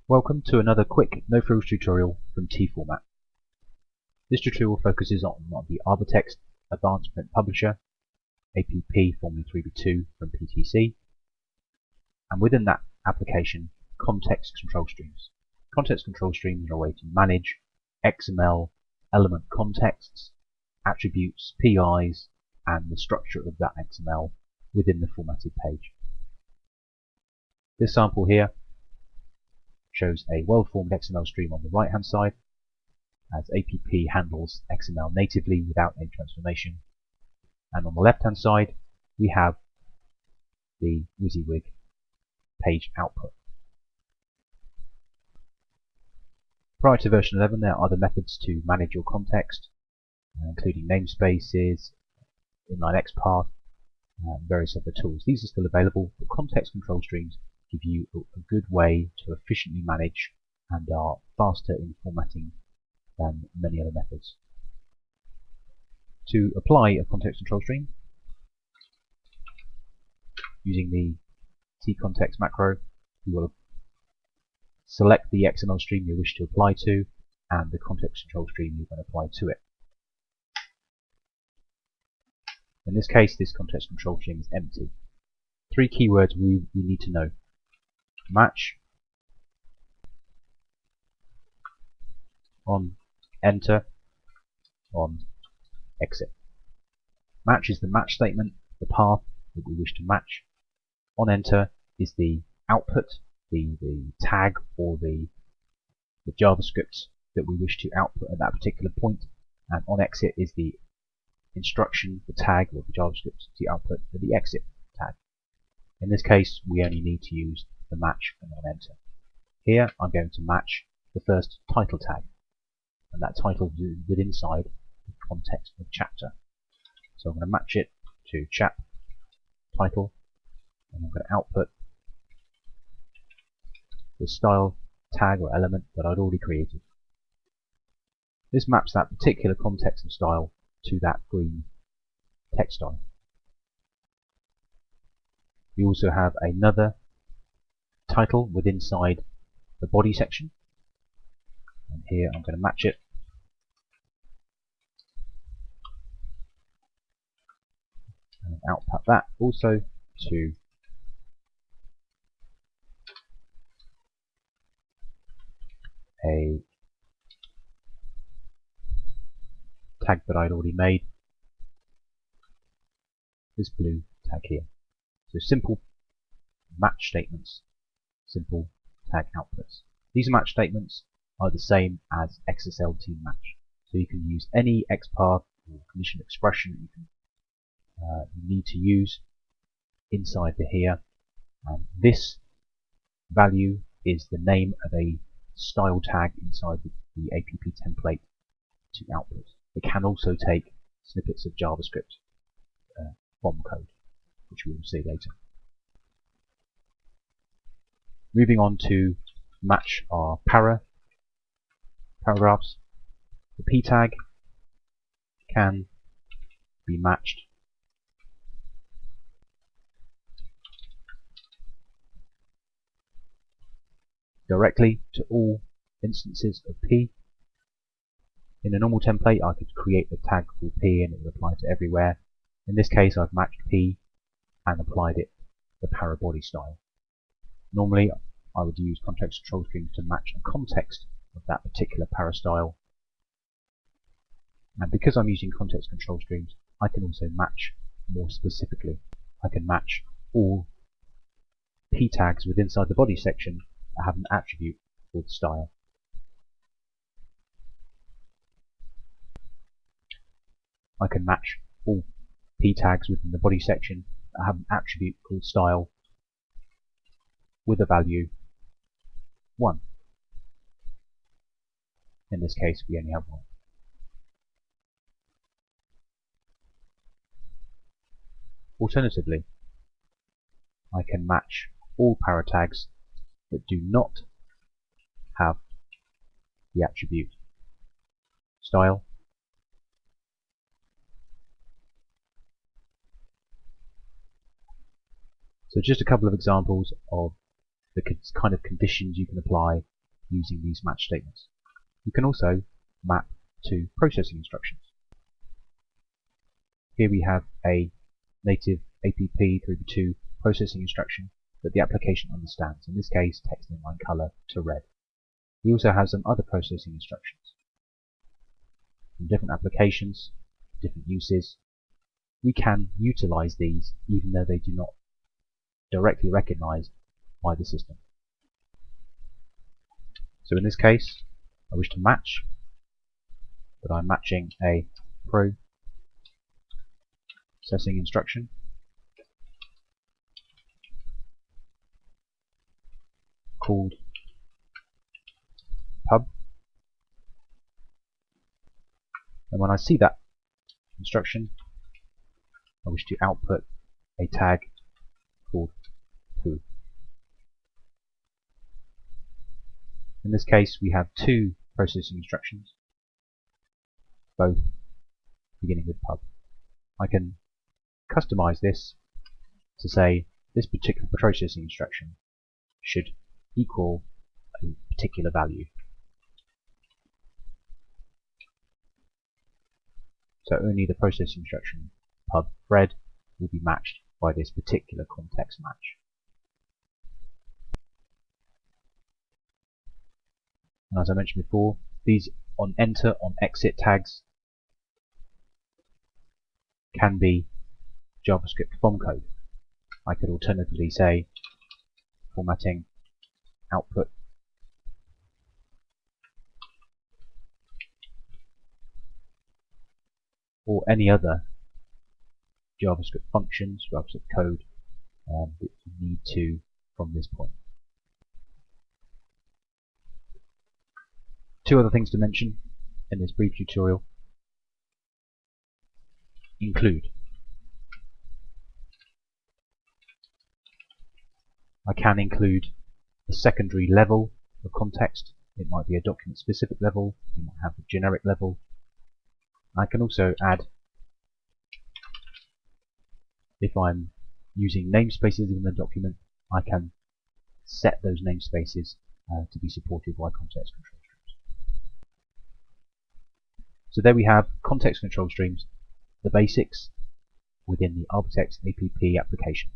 Welcome to another quick no-frills tutorial from tformat. This tutorial focuses on the Arbortext Advanced Print Publisher, APP formerly 3v2 from PTC, and within that application, context control streams. Context control streams are a way to manage XML element contexts, attributes, PIs, and the structure of that XML within the formatted page. This sample here shows a well-formed XML stream on the right-hand side, as APP handles XML natively without any transformation. And on the left-hand side, we have the WYSIWYG page output. Prior to version 11, there are other methods to manage your context, including namespaces, inline XPath, and various other tools. These are still available, but context control streams give you a good way to efficiently manage and are faster in formatting than many other methods. To apply a context control stream, using the tcontext macro, you will select the XML stream you wish to apply to and the context control stream you're going to apply to it. In this case, this context control stream is empty. Three keywords we need to know: match, on enter, on exit. Match is the match statement, the path that we wish to match. On enter is the output, the tag or the JavaScript that we wish to output at that particular point. And on exit is the instruction, the tag or the JavaScript to output for the exit tag. In this case, we only need to use the match and on enter. Here I'm going to match the first title tag, and that title is within inside the context of chapter. So I'm going to match it to chap title, and I'm going to output the style tag or element that I'd already created. This maps that particular context and style to that green text style. We also have another title within inside the body section, and here I'm going to match it and output that also to a tag that I'd already made, this blue tag here. So simple match statements, simple tag outputs. These match statements are the same as XSLT match. So you can use any XPath or conditional expression you need to use inside the here. And this value is the name of a style tag inside the APP template to output. It can also take snippets of JavaScript bomb code, which we will see later. Moving on to match our paragraphs. The p tag can be matched directly to all instances of p. In a normal template, I could create the tag called p and it would apply to everywhere. In this case, I've matched p and applied it the para body style. Normally, I would use context control streams to match the context of that particular para style. And because I'm using context control streams, I can also match more specifically. I can match all p tags within inside the body section that have an attribute called style. I can match all p tags within the body section that have an attribute called style with a value 1. In this case, we only have 1. Alternatively, I can match all para tags that do not have the attribute style So just a couple of examples of the kind of conditions you can apply using these match statements. You can also map to processing instructions. Here we have a native APP 3v2 processing instruction that the application understands, in this case text inline color to red. We also have some other processing instructions from different applications, different uses. We can utilize these even though they do not directly recognized by the system. So in this case, I wish to match, but I'm matching a processing instruction called pub, and when I see that instruction, I wish to output a tag called foo. In this case, we have two processing instructions, both beginning with pub. I can customize this to say this particular processing instruction should equal a particular value. So only the processing instruction pub red will be matched by this particular context match. And as I mentioned before, these on enter, on exit tags can be JavaScript form code. I could alternatively say formatting output or any other JavaScript functions, JavaScript code that you need to from this point. Two other things to mention in this brief tutorial include I can include a secondary level of context. It might be a document specific level, you might have a generic level. I can also add, if I'm using namespaces in the document, I can set those namespaces to be supported by context control streams. So there we have context control streams, the basics within the Arbortext APP application.